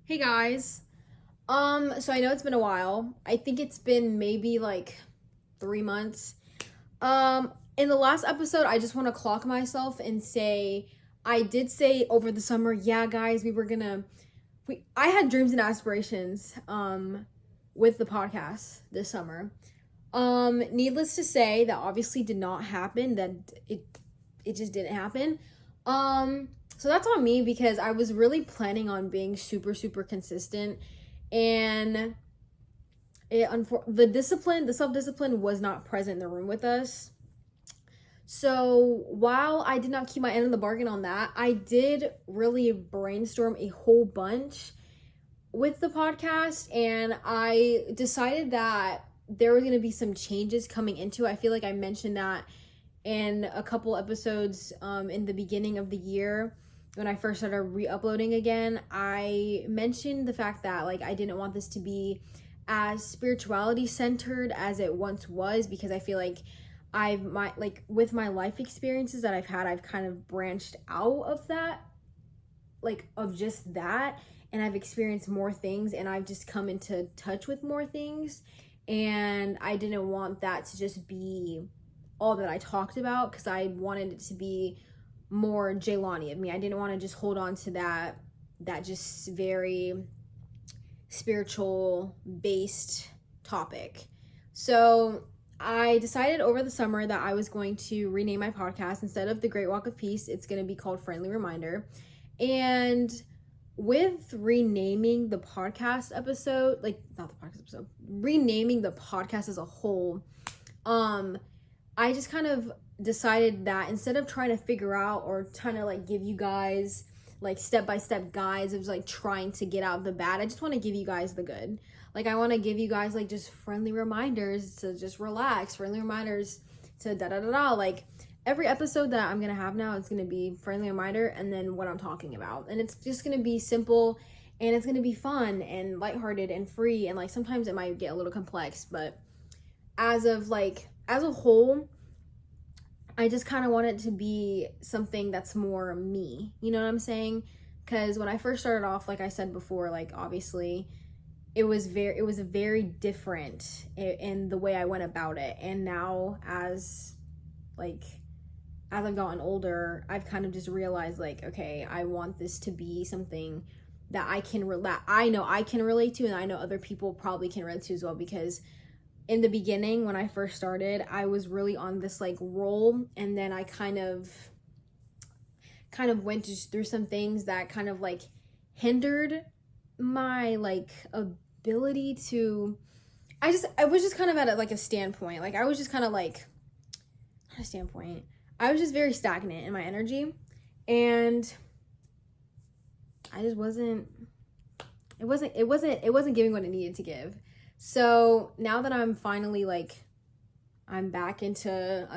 Hey guys. So I know it's been a while. I think it's been maybe like 3 months. In the last episode, I just want to clock myself and say I did say over the summer, yeah, guys, I had dreams and aspirations with the podcast this summer. Needless to say, that obviously did not happen. It just didn't happen. So that's on me because I was really planning on being super, super consistent, and the self discipline was not present in the room with us. So while I did not keep my end of the bargain on that, I did really brainstorm a whole bunch with the podcast, and I decided that there were going to be some changes coming into it. I feel like I mentioned that in a couple episodes in the beginning of the year when I first started re-uploading again. I mentioned the fact that like I didn't want this to be as spirituality centered as it once was, because I feel like with my life experiences that I've had, I've kind of branched out of that, like of just that, and I've experienced more things and I've just come into touch with more things, and I didn't want that to just be all that I talked about, because I wanted it to be more Jaylani of me. I didn't want to just hold on to that just very spiritual based topic. So I decided over the summer that I was going to rename my podcast. Instead of The Great Walk of Peace, it's going to be called Friendly Reminder. And with renaming the podcast episode, like not the podcast episode, renaming the podcast as a whole, I just kind of decided that instead of trying to figure out or trying to like give you guys like step-by-step guides of like trying to get out the bad, I just want to give you guys the good. Like I want to give you guys like just friendly reminders to just relax, friendly reminders to da-da-da-da. Like every episode that I'm going to have now, it's going to be friendly reminder and then what I'm talking about. And it's just going to be simple, and it's going to be fun and lighthearted and free, and like sometimes it might get a little complex, but as a whole, I just kind of want it to be something that's more me. You know what I'm saying? Because when I first started off, like I said before, like obviously it was very different in the way I went about it. And now as I've gotten older, I've kind of just realized like, okay, I want this to be something that I know I can relate to, and I know other people probably can relate to as well, because in the beginning when I first started, I was really on this like roll, and then I kind of went just through some things that kind of like hindered my like ability to I was just kind of at like a standpoint. Like I was just kind of like not a standpoint. I was just very stagnant in my energy, and I just wasn't giving what it needed to give. So now that I'm finally like I'm back into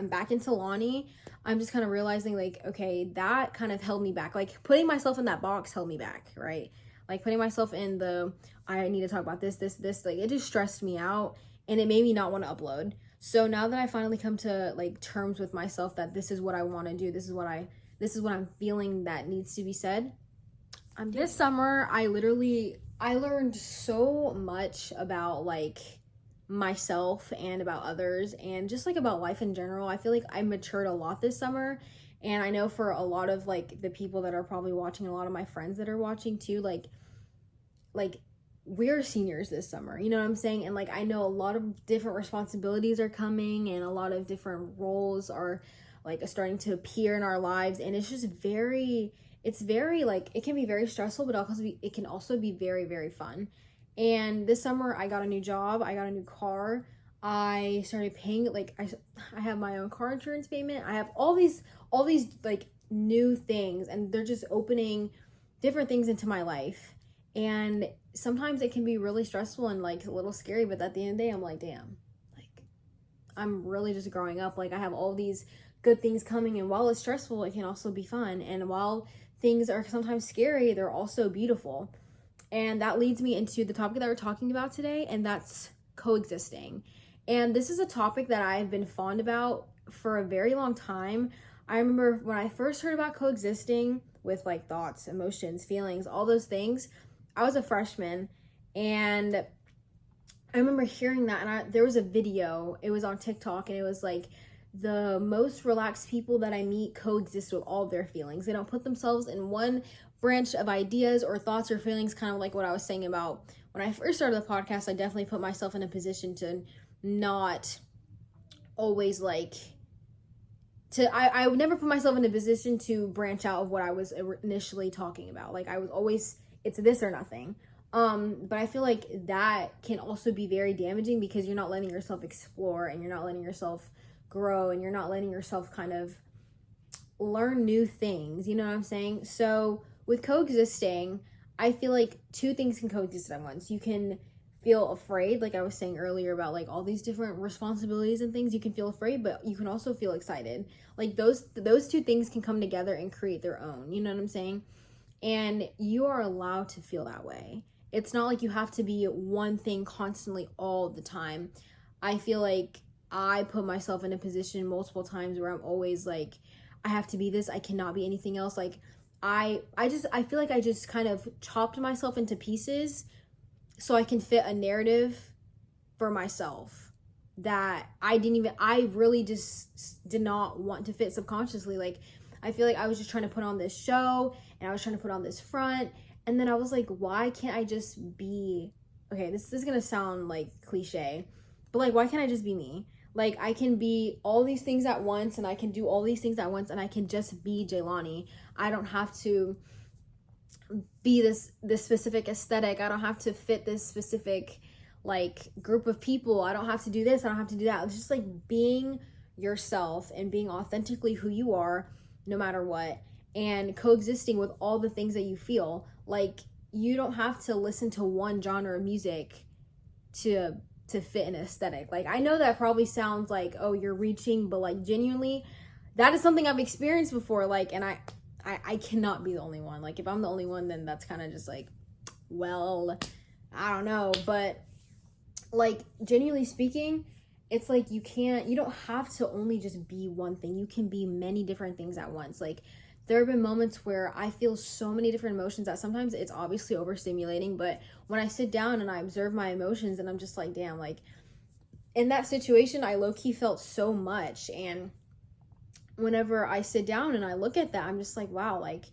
Lonnie, I'm just kind of realizing like, okay, that kind of held me back. Like putting myself in that box held me back, right? Like putting myself in the I need to talk about this, like it just stressed me out, and it made me not want to upload. So now that I finally come to like terms with myself that this is what I want to do, this is what I'm feeling that needs to be said, this summer I learned so much about like myself and about others, and just like about life in general. I feel like I matured a lot this summer, and I know for a lot of like the people that are probably watching, a lot of my friends that are watching too, like we're seniors this summer, you know what I'm saying? And like I know a lot of different responsibilities are coming, and a lot of different roles are like starting to appear in our lives, and it's just it's very like it can be very stressful, but it can also be very, very fun. And this summer I got a new job, I got a new car, I started paying like I have my own car insurance payment, I have all these like new things, and they're just opening different things into my life. And sometimes it can be really stressful and like a little scary, but at the end of the day I'm like, damn, like I'm really just growing up. Like I have all these good things coming, and while it's stressful, it can also be fun, and while things are sometimes scary, they're also beautiful. And that leads me into the topic that we're talking about today, and that's coexisting. And this is a topic that I've been fond about for a very long time. I remember when I first heard about coexisting with like thoughts, emotions, feelings, all those things, I was a freshman, and I remember hearing that, and there was a video, it was on TikTok, and it was like, the most relaxed people that I meet coexist with all their feelings. They don't put themselves in one branch of ideas or thoughts or feelings, kind of like what I was saying about when I first started the podcast. I definitely put myself in a position to not always like, I would never put myself in a position to branch out of what I was initially talking about. Like, I was always, it's this or nothing. But I feel like that can also be very damaging because you're not letting yourself explore, and you're not letting yourself grow, and you're not letting yourself kind of learn new things. You know what I'm saying? So with coexisting, I feel like two things can coexist at once. You can feel afraid, like I was saying earlier about like all these different responsibilities and things. You can feel afraid, but you can also feel excited. Like those two things can come together and create their own. You know what I'm saying? And you are allowed to feel that way. It's not like you have to be one thing constantly all the time. I feel like I put myself in a position multiple times where I'm always like, I have to be this, I cannot be anything else. Like I feel like I just kind of chopped myself into pieces so I can fit a narrative for myself that I really just did not want to fit subconsciously. Like, I feel like I was just trying to put on this show, and I was trying to put on this front, and then I was like, why can't I just be, okay, this is gonna sound like cliche, but like, why can't I just be me? Like, I can be all these things at once, and I can do all these things at once, and I can just be Jaylani. I don't have to be this specific aesthetic. I don't have to fit this specific like group of people. I don't have to do this, I don't have to do that. It's just like being yourself and being authentically who you are, no matter what, and coexisting with all the things that you feel. Like, you don't have to listen to one genre of music to fit an aesthetic. Like, I know that probably sounds like, oh, you're reaching, but like, genuinely, that is something I've experienced before. Like, and I cannot be the only one. Like, if I'm the only one, then that's kind of just like, well, I don't know. But like, genuinely speaking, it's like you don't have to only just be one thing. You can be many different things at once. Like, there have been moments where I feel so many different emotions that sometimes it's obviously overstimulating, but when I sit down and I observe my emotions, and I'm just like, damn, like, in that situation, I low-key felt so much. And whenever I sit down and I look at that, I'm just like, wow, like,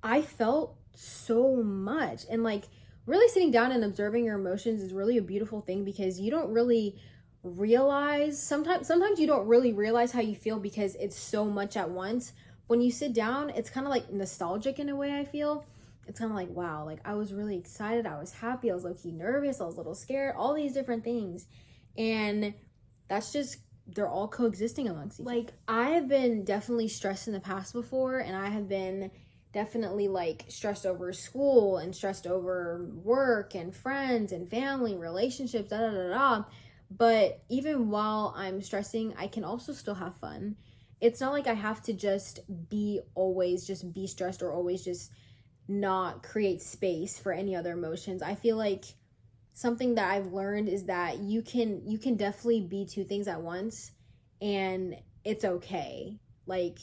I felt so much. And like, really sitting down and observing your emotions is really a beautiful thing, because you don't really realize, sometimes you don't really realize how you feel because it's so much at once. When you sit down, it's kind of like nostalgic in a way. I feel it's kind of like, wow, like, I was really excited, I was happy, I was low-key nervous, I was a little scared, all these different things. And that's just, they're all coexisting amongst each other. Like, I have been definitely stressed in the past before, and I have been definitely like stressed over school and stressed over work and friends and family, relationships, da da da da. But even while I'm stressing, I can also still have fun. It's not like I have to just be always just be stressed, or always just not create space for any other emotions. I feel like something that I've learned is that you can definitely be two things at once, and it's okay. Like,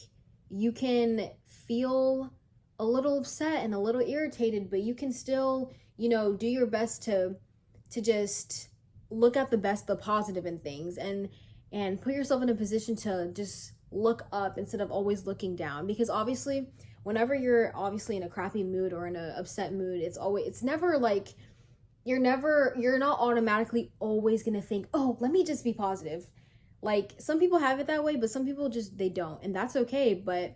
you can feel a little upset and a little irritated, but you can still, do your best to just look at the positive in things, and put yourself in a position to just look up instead of always looking down. Because obviously, whenever you're obviously in a crappy mood or in an upset mood, it's never like, you're not automatically always gonna think, oh, let me just be positive. Like, some people have it that way, but some people just, they don't, and that's okay. But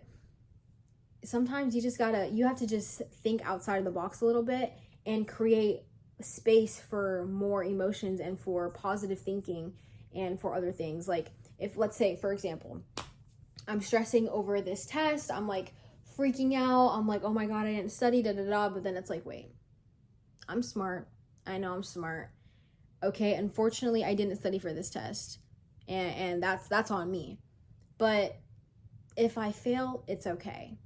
sometimes you have to just think outside of the box a little bit and create space for more emotions and for positive thinking and for other things. Like, if, let's say, for example, I'm stressing over this test, I'm like freaking out, I'm like, oh my god, I didn't study, da da da. But then it's like, wait, I'm smart, I know I'm smart. Okay, unfortunately, I didn't study for this test, and that's on me. But if I fail, it's okay.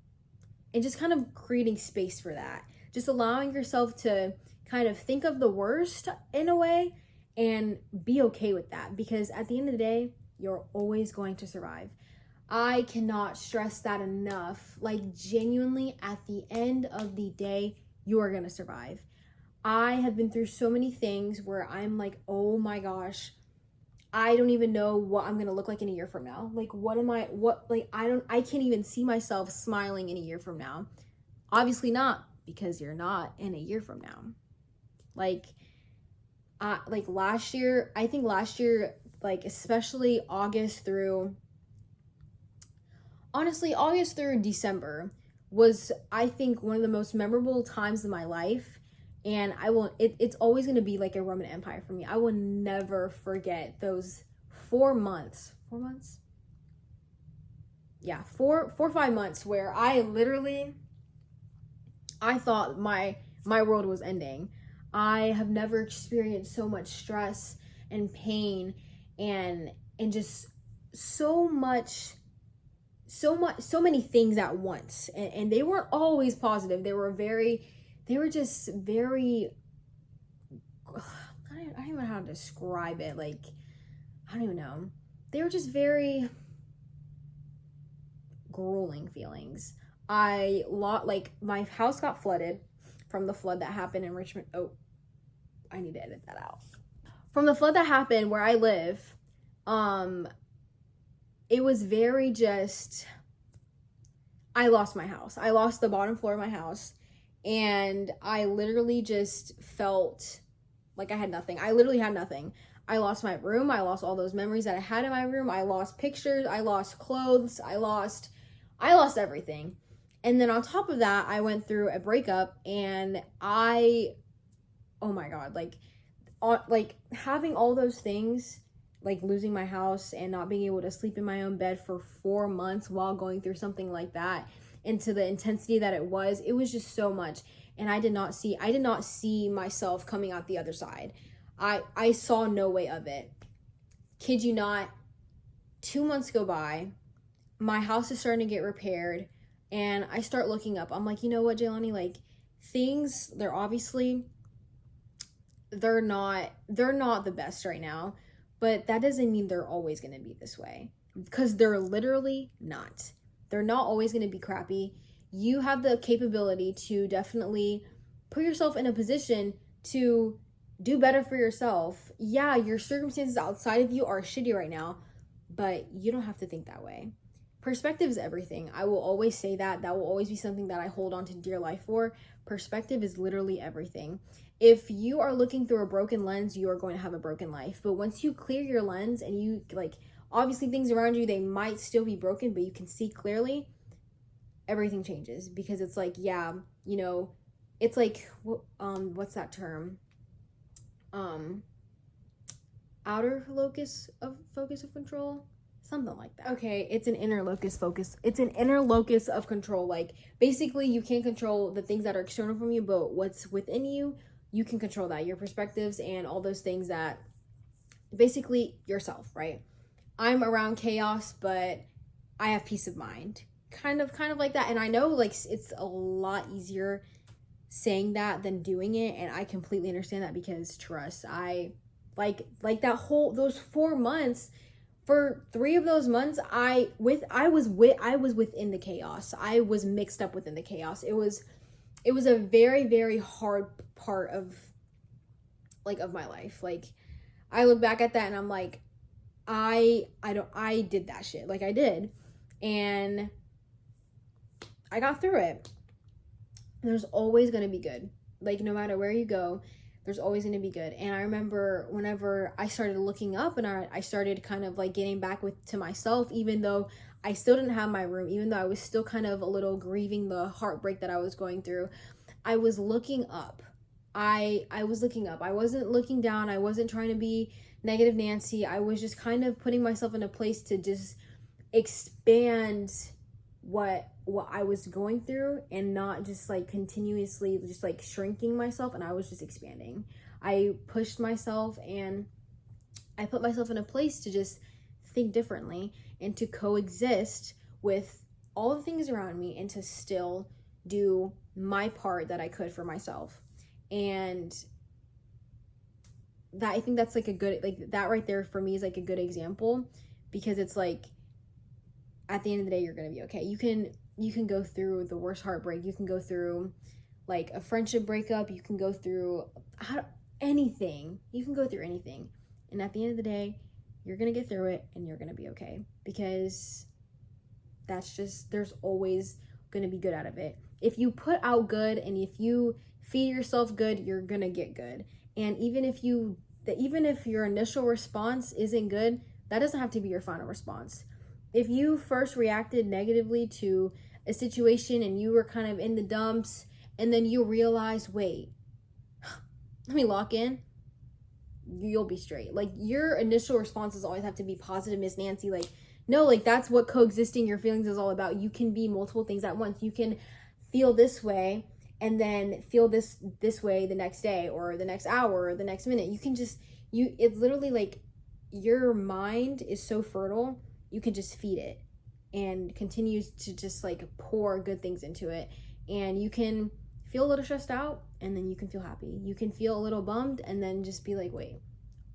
And just kind of creating space for that. Just allowing yourself to kind of think of the worst in a way and be okay with that. Because at the end of the day, you're always going to survive. I cannot stress that enough. Like, genuinely, at the end of the day, you are going to survive. I have been through so many things where I'm like, oh my gosh, I don't even know what I'm gonna look like in a year from now. Like, I can't even see myself smiling in a year from now. Obviously not, because you're not in a year from now. Like, last year, I think last year, like, especially August through December was, I think, one of the most memorable times of my life. And it's always going to be like a Roman Empire for me. I will never forget those 4 months. 4 months? Yeah, 5 months where I thought my world was ending. I have never experienced so much stress and pain and just so many things at once, and they weren't always positive. They were just very, I don't even know how to describe it. Like, I don't even know. They were just very grueling feelings. My house got flooded from the flood that happened in Richmond. Oh, I need to edit that out. From the flood that happened where I live, it was very just, I lost my house. I lost the bottom floor of my house, and I literally just felt like I had nothing. I literally had nothing. I lost my room. I lost all those memories that I had in my room. I lost pictures. I lost clothes. I lost everything. And then on top of that, I went through a breakup, and oh my God, like having all those things, like losing my house and not being able to sleep in my own bed for 4 months while going through something like that, into the intensity that it was just so much. And I did not see myself coming out the other side. I saw no way of it. Kid you not, 2 months go by, my house is starting to get repaired, and I start looking up. I'm like, you know what, Jaylani, like, things, they're not the best right now, but that doesn't mean they're always going to be this way, because they're literally not. They're not always going to be crappy. You have the capability to definitely put yourself in a position to do better for yourself. Yeah, your circumstances outside of you are shitty right now, but you don't have to think that way. Perspective is everything. I will always say that. That will always be something that I hold on to dear life for. Perspective is literally everything. If you are looking through a broken lens, you are going to have a broken life. But once you clear your lens and you, like, obviously things around you, they might still be broken, but you can see clearly, everything changes. Because it's like, yeah, you know, it's like, what's that term? Outer locus of focus of control, something like that. Okay, it's an inner locus of control. Like, basically, you can't control the things that are external from you, but what's within you, you can control that. Your perspectives and all those things, that basically yourself, right? I'm around chaos, but I have peace of mind. Kind of like that. And I know, like, it's a lot easier saying that than doing it, and I completely understand that, because trust, I like those 4 months, for 3 of those months, I was within the chaos. I was mixed up within the chaos. It was a very, very hard part of my life. Like, I look back at that and I'm like, I did that shit. Like, I did, and I got through it. There's always going to be good. Like, no matter where you go, there's always going to be good. And I remember whenever I started looking up, and I started kind of like getting back to myself, even though I still didn't have my room, even though I was still kind of a little grieving the heartbreak that I was going through, I was looking up. I was looking up. I wasn't looking down. I wasn't trying to be negative Nancy. I was just kind of putting myself in a place to just expand what I was going through, and not just like continuously just like shrinking myself. And I was just expanding. I pushed myself, and I put myself in a place to just think differently and to coexist with all the things around me, and to still do my part that I could for myself. And that, I think that's like a good, like, that right there for me is like a good example, because it's like, at the end of the day, you're gonna be okay. You can go through the worst heartbreak. You can go through like a friendship breakup. You can go through anything. You can go through anything. And at the end of the day, you're going to get through it and you're going to be okay, because that's just, there's always going to be good out of it. If you put out good and if you feed yourself good, you're going to get good. And even if your initial response isn't good, that doesn't have to be your final response. If you first reacted negatively to a situation and you were kind of in the dumps, and then you realize, wait, let me lock in, you'll be straight. Like, your initial responses always have to be positive, Miss Nancy. Like, no, like, that's what coexisting your feelings is all about. You can be multiple things at once. You can feel this way and then feel this way the next day or the next hour or the next minute. You can just, it's literally like, your mind is so fertile, you can just feed it and continues to just like pour good things into it. And you can feel a little stressed out and then you can feel happy. You can feel a little bummed and then just be like, wait,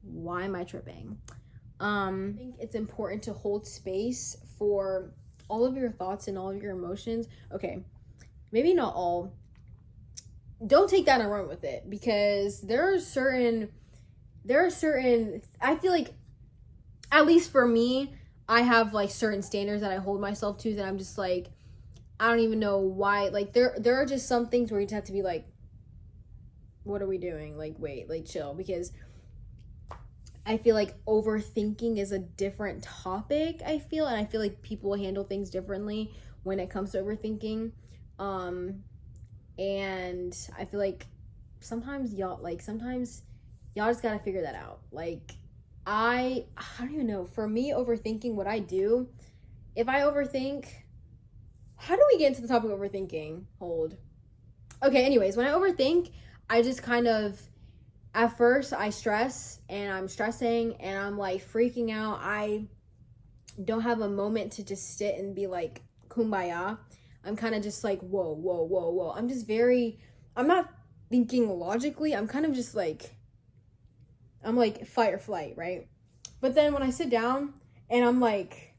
why am I tripping? I think it's important to hold space for all of your thoughts and all of your emotions. Okay, maybe not all. Don't take that and run with it, because there are certain, I feel like, at least for me, I have like certain standards that I hold myself to that I'm just like, I don't even know why. Like, there are just some things where you just have to be like, what are we doing? Like, wait, like, chill. Because I feel like overthinking is a different topic, I feel. And I feel like people handle things differently when it comes to overthinking. And I feel like sometimes y'all just gotta figure that out. Like, I don't even know. For me, overthinking, what I do, if I overthink, how do we get into the topic of overthinking? Hold. Okay, anyways, when I overthink, I just kind of, at first, I stress, and I'm stressing, and I'm like freaking out. I don't have a moment to just sit and be like, kumbaya. I'm kind of just like, whoa, whoa, whoa, whoa. I'm not thinking logically. I'm kind of just like, I'm like fight or flight, right? But then when I sit down and I'm like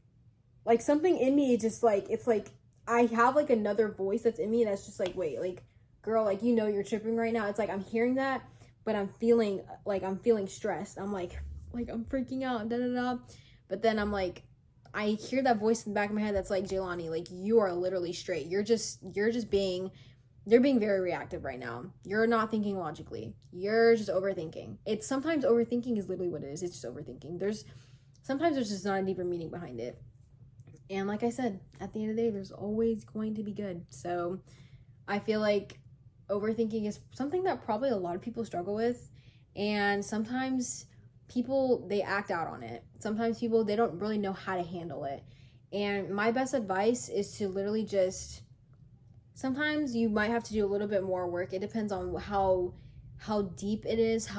something in me just like, it's like I have like another voice that's in me that's just like, wait, like, girl, like, you know, you're tripping right now. It's like I'm hearing that, but I'm feeling stressed. I'm like I'm freaking out, da da da. But then I'm like, I hear that voice in the back of my head that's like, Jaylani, like, you are literally straight. You're being very reactive right now. You're not thinking logically. You're just overthinking. It's sometimes overthinking is literally what it is. It's just overthinking. Sometimes there's just not a deeper meaning behind it. And like I said, at the end of the day, there's always going to be good. So I feel like overthinking is something that probably a lot of people struggle with. And sometimes people, they act out on it. Sometimes people, they don't really know how to handle it. And my best advice is to literally just, sometimes you might have to do a little bit more work. It depends on how deep it is,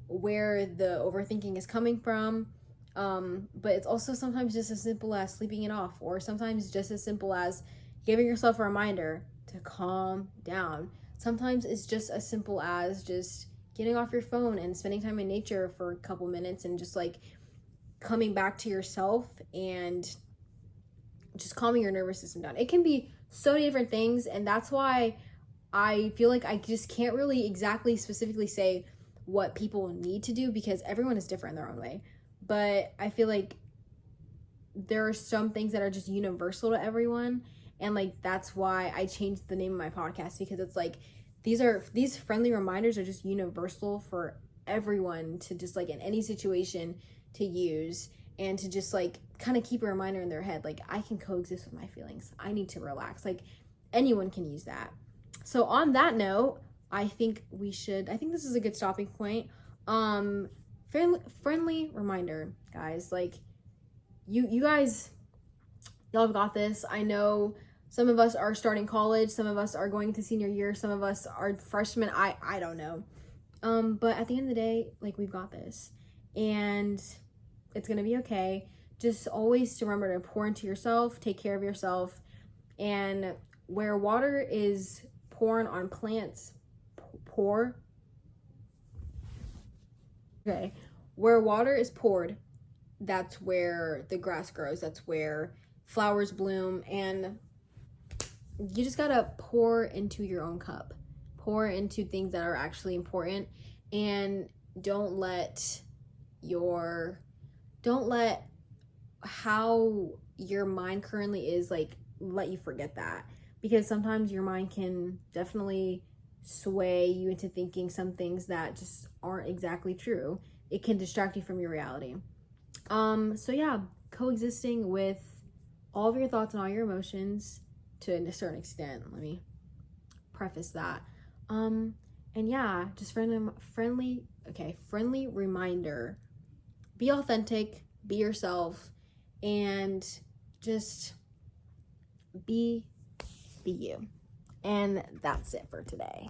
where the overthinking is coming from. But it's also sometimes just as simple as sleeping it off, or sometimes just as simple as giving yourself a reminder to calm down. Sometimes it's just as simple as just getting off your phone and spending time in nature for a couple minutes and just like coming back to yourself and just calming your nervous system down. It can be so many different things, and that's why I feel like I just can't really exactly specifically say what people need to do, because everyone is different in their own way. But I feel like there are some things that are just universal to everyone, and like that's why I changed the name of my podcast, because it's like these friendly reminders are just universal for everyone to just like in any situation to use, and to just like kind of keep a reminder in their head, like, I can coexist with my feelings. I need to relax. Like, anyone can use that. So on that note, I think this is a good stopping point. Friendly reminder, guys. Like, you guys, y'all have got this. I know some of us are starting college, some of us are going to senior year, some of us are freshmen. I don't know. But at the end of the day, like, we've got this, and it's gonna be okay. Just always to remember to pour into yourself, take care of yourself, and where water is poured on plants, where water is poured, that's where the grass grows, that's where flowers bloom, and you just gotta pour into your own cup, pour into things that are actually important, and don't let your don't let how your mind currently is like let you forget that, because sometimes your mind can definitely sway you into thinking some things that just aren't exactly true. It can distract you from your reality. So yeah, coexisting with all of your thoughts and all your emotions to a certain extent. Let me preface that. Um, and yeah, just friendly reminder. Be authentic, be yourself, and just be you. And that's it for today.